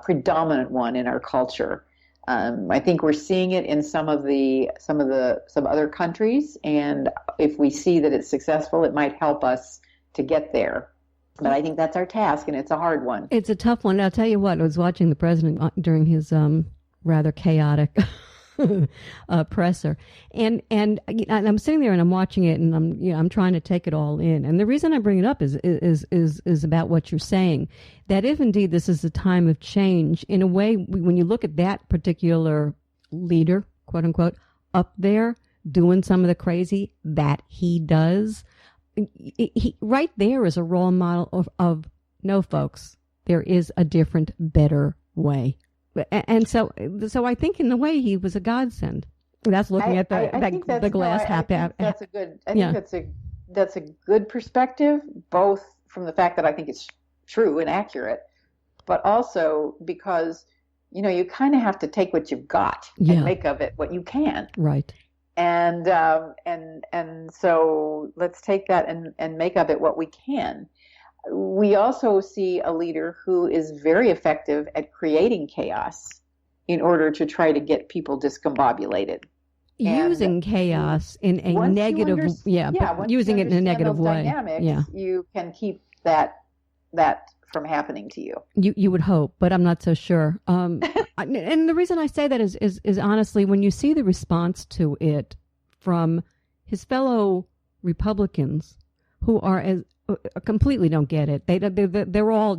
predominant one in our culture. I think we're seeing it in some other countries, and if we see that it's successful, it might help us to get there. But I think that's our task, and it's a hard one. It's a tough one. I'll tell you what, I was watching the president during his rather chaotic presser, and I'm sitting there and I'm watching it, and I'm trying to take it all in. And the reason I bring it up is about what you're saying, that if indeed this is a time of change, in a way, when you look at that particular leader, quote unquote, up there doing some of the crazy that he does, he right there is a role model of no, folks, there is a different, better way. And so I think in a way he was a godsend. That's looking at the glass half. That's a good. I think that's a good perspective, both from the fact that I think it's true and accurate, but also because you kind of have to take what you've got and make of it what you can. Right. And so let's take that and make of it what we can. We also see a leader who is very effective at creating chaos in order to try to get people discombobulated. Using chaos in a negative, using it in a negative way. Dynamics, you can keep that from happening to you. You would hope, but I'm not so sure. And the reason I say that is honestly, when you see the response to it from his fellow Republicans who are completely don't get it. They're all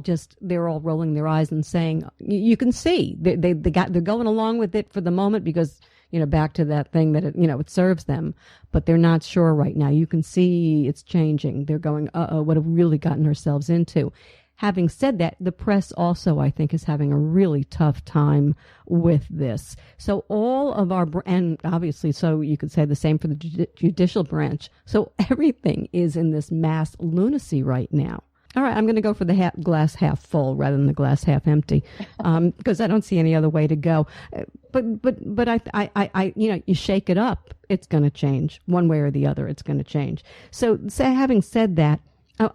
rolling their eyes and saying, you can see they're going along with it for the moment because back to that thing that it serves them, but they're not sure right now. You can see it's changing. They're going, what have we really gotten ourselves into? Having said that, the press also, I think, is having a really tough time with this. So all of and obviously, so you could say the same for the judicial branch. So everything is in this mass lunacy right now. All right, I'm going to go for the glass half full rather than the glass half empty, because I don't see any other way to go. But I you shake it up, it's going to change one way or the other. It's going to change. So having said that,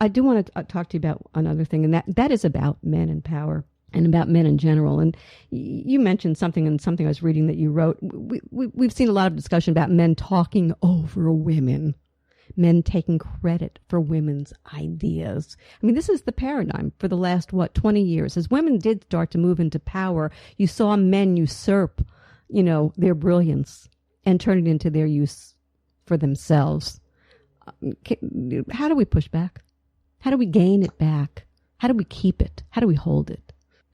I do want to talk to you about another thing, and that is about men and power and about men in general. And you mentioned something I was reading that you wrote. We've seen a lot of discussion about men talking over women, men taking credit for women's ideas. I mean, this is the paradigm for the last, 20 years. As women did start to move into power, you saw men usurp, their brilliance and turn it into their use for themselves. How do we push back? How do we gain it back? How do we keep it? How do we hold it?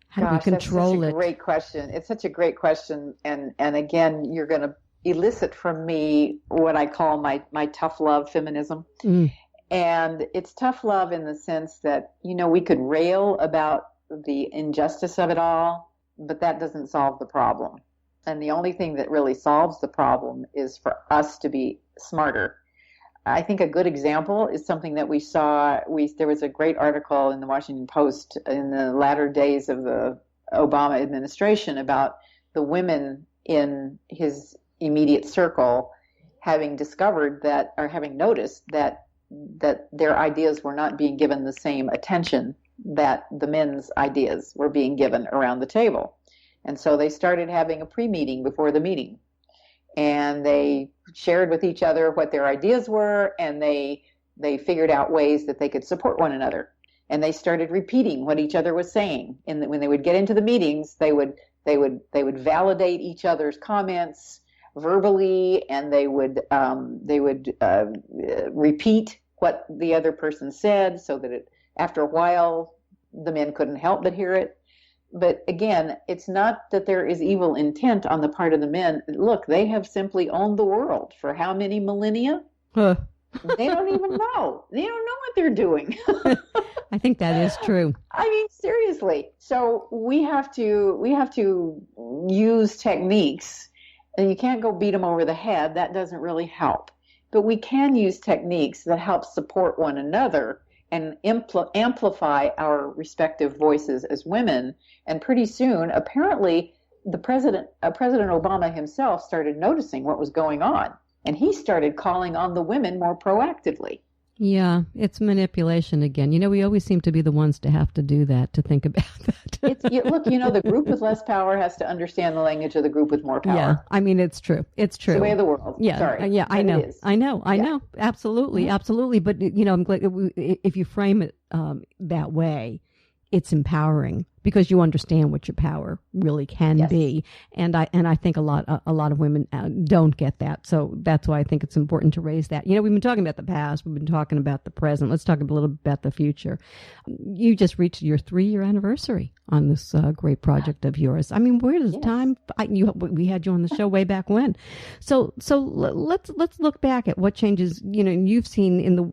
How do we control it? That's such a great question. It's such a great question. And again, you're going to elicit from me what I call my tough love feminism. And it's tough love in the sense that, we could rail about the injustice of it all, but that doesn't solve the problem. And the only thing that really solves the problem is for us to be smarter. I think a good example is something that we saw. There was a great article in the Washington Post in the latter days of the Obama administration about the women in his immediate circle having discovered that, or having noticed that their ideas were not being given the same attention that the men's ideas were being given around the table. And so they started having a pre-meeting before the meeting. And they shared with each other what their ideas were, and they figured out ways that they could support one another. And they started repeating what each other was saying. And when they would get into the meetings, they would validate each other's comments verbally, and they would repeat what the other person said, so that after a while the men couldn't help but hear it. But again, it's not that there is evil intent on the part of the men. Look, they have simply owned the world for how many millennia? Huh. They don't even know. They don't know what they're doing. I think that is true. I mean, seriously. So we have to use techniques, and you can't go beat them over the head. That doesn't really help. But we can use techniques that help support one another and amplify our respective voices as women. And pretty soon, apparently, President Obama himself started noticing what was going on, and he started calling on the women more proactively. Yeah, it's manipulation again. You know, we always seem to be the ones to have to do that, to think about that. Look, the group with less power has to understand the language of the group with more power. Yeah, I mean, it's true. It's true. It's the way of the world. Yeah, sorry. Yeah, I know. I know. Absolutely, absolutely. But, I'm glad if you frame it that way, it's empowering, because you understand what your power really can be, and I think a lot of women don't get that. So that's why I think it's important to raise that. We've been talking about the past, we've been talking about the present. Let's talk a little bit about the future. You just reached your 3-year anniversary on this great project of yours. I mean, where does time? We had you on the show way back when. So let's look back at what changes you've seen in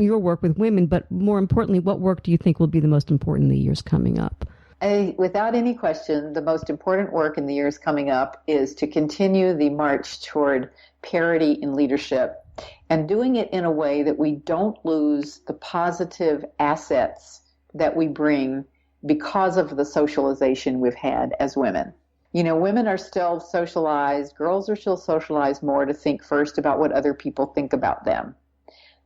your work with women, but more importantly, what work do you think will be the most important in the years coming up? Without any question, the most important work in the years coming up is to continue the march toward parity in leadership, and doing it in a way that we don't lose the positive assets that we bring because of the socialization we've had as women. Women are still socialized, girls are still socialized more to think first about what other people think about them.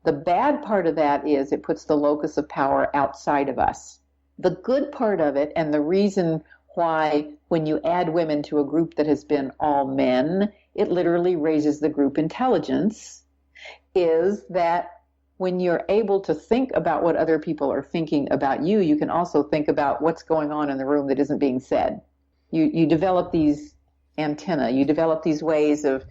The bad part of that is it puts the locus of power outside of us. The good part of it, and the reason why when you add women to a group that has been all men, it literally raises the group intelligence, is that when you're able to think about what other people are thinking about you, you can also think about what's going on in the room that isn't being said. You develop these antennae, you develop these ways of,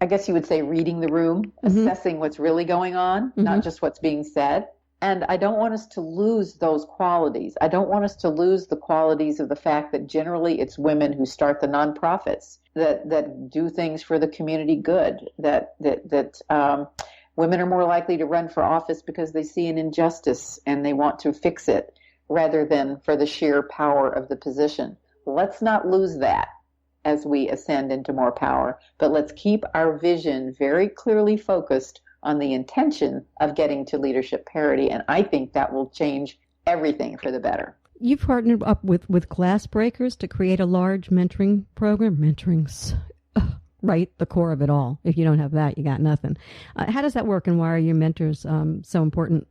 I guess you would say, reading the room, assessing what's really going on, not just what's being said. And I don't want us to lose those qualities. I don't want us to lose the qualities of the fact that generally it's women who start the nonprofits, that do things for the community good, that women are more likely to run for office because they see an injustice and they want to fix it rather than for the sheer power of the position. Let's not lose that as we ascend into more power, but let's keep our vision very clearly focused on the intention of getting to leadership parity, and I think that will change everything for the better. You've partnered up with Glassbreakers to create a large mentoring program. Mentoring's right, the core of it all. If you don't have that, you got nothing. How does that work, and why are your mentors so important?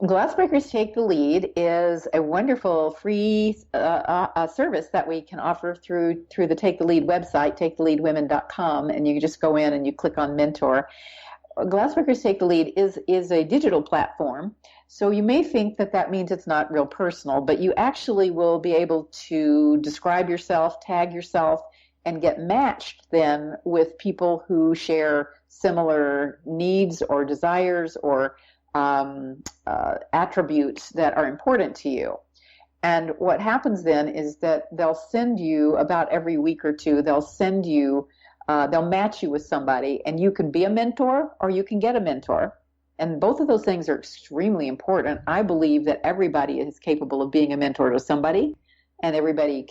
Glassbreakers Take the Lead is a wonderful free service that we can offer through the Take the Lead website, taketheleadwomen.com, and you just go in and you click on mentor. Glassbreakers Take the Lead is a digital platform, so you may think that means it's not real personal, but you actually will be able to describe yourself, tag yourself, and get matched then with people who share similar needs or desires or attributes that are important to you. And what happens then is that they'll send you, about every week or two, they'll match you with somebody, and you can be a mentor or you can get a mentor. And both of those things are extremely important. I believe that everybody is capable of being a mentor to somebody, and everybody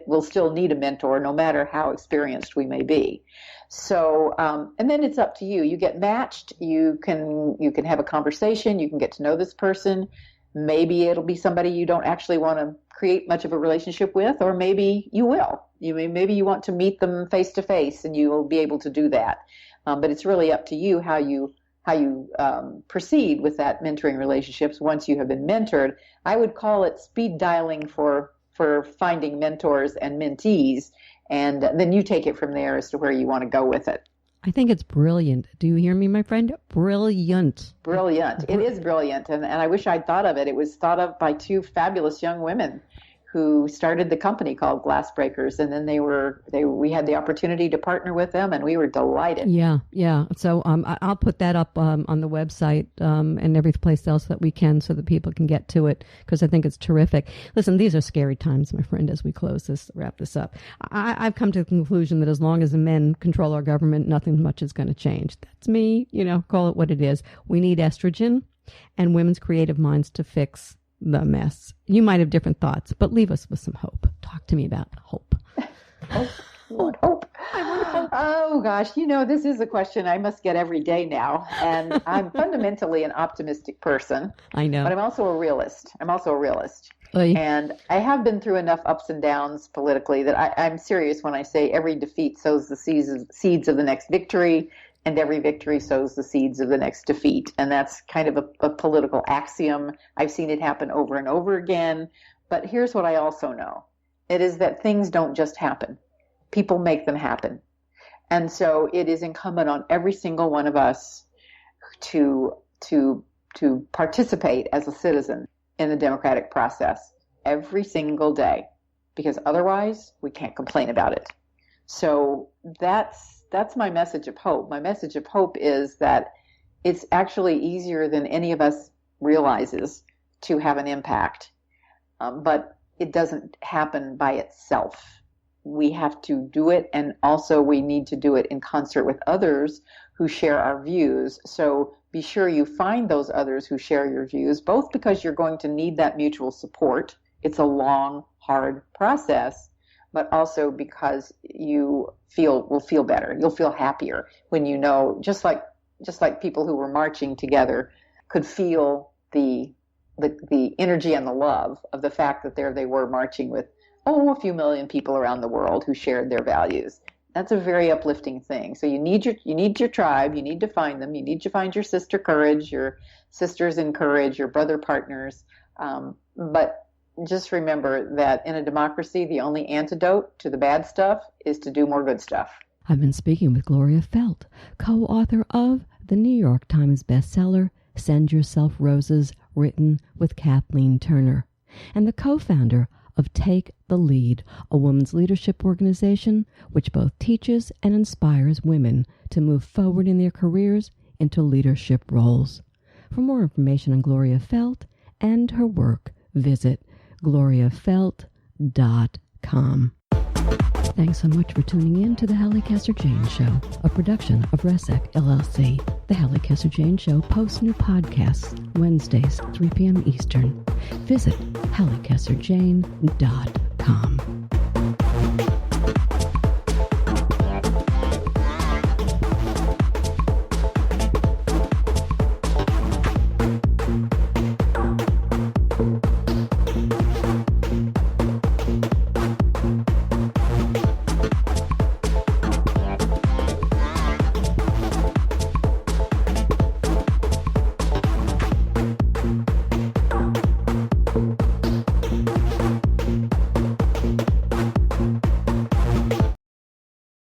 will still need a mentor no matter how experienced we may be. So, and then it's up to you. You get matched, you can have a conversation, you can get to know this person. Maybe it'll be somebody you don't actually want to create much of a relationship with, or maybe you will. Maybe you want to meet them face to face, and you will be able to do that. But it's really up to you how you proceed with that mentoring relationships once you have been mentored. I would call it speed dialing for finding mentors and mentees, and then you take it from there as to where you want to go with it. I think it's brilliant. Do you hear me, my friend? Brilliant. Brilliant. It is brilliant, and I wish I'd thought of it. It was thought of by two fabulous young women who started the company called Glassbreakers, and then we had the opportunity to partner with them, and we were delighted. Yeah. So I'll put that up on the website and every place else that we can, so that people can get to it, because I think it's terrific. Listen, these are scary times, my friend. As we wrap this up, I've come to the conclusion that as long as the men control our government, nothing much is going to change. That's me. Call it what it is. We need estrogen and women's creative minds to fix the mess. You might have different thoughts, but leave us with some hope. Talk to me about hope. Hope. I want hope. Oh gosh, this is a question I must get every day now, and I'm fundamentally an optimistic person. I know, but I'm also a realist. Oy. And I have been through enough ups and downs politically that I'm serious when I say every defeat sows the seeds of the next victory, and every victory sows the seeds of the next defeat. And that's kind of a political axiom. I've seen it happen over and over again. But here's what I also know. It is that things don't just happen. People make them happen. And so it is incumbent on every single one of us to participate as a citizen in the democratic process every single day, because otherwise we can't complain about it. So that's my message of hope. My message of hope is that it's actually easier than any of us realizes to have an impact, but it doesn't happen by itself. We have to do it, and also we need to do it in concert with others who share our views. So be sure you find those others who share your views, both because you're going to need that mutual support. It's a long, hard process, but also because you will feel better. You'll feel happier when you know, just like people who were marching together could feel the energy and the love of the fact that there they were marching with a few million people around the world who shared their values. That's a very uplifting thing. So you need your tribe. You need to find them. You need to find your sister courage, your sisters in courage, your brother partners. But just remember that in a democracy, the only antidote to the bad stuff is to do more good stuff. I've been speaking with Gloria Feldt, co-author of the New York Times bestseller, Send Yourself Roses, written with Kathleen Turner, and the co-founder of Take the Lead, a women's leadership organization which both teaches and inspires women to move forward in their careers into leadership roles. For more information on Gloria Feldt and her work, visit gloriafeldt.com. Thanks so much for tuning in to the Halli Casser-Jayne Show, a production of Resec LLC. The Halli Casser-Jayne Show posts new podcasts Wednesdays, 3 p.m. Eastern. Visit hallicasserjayne.com.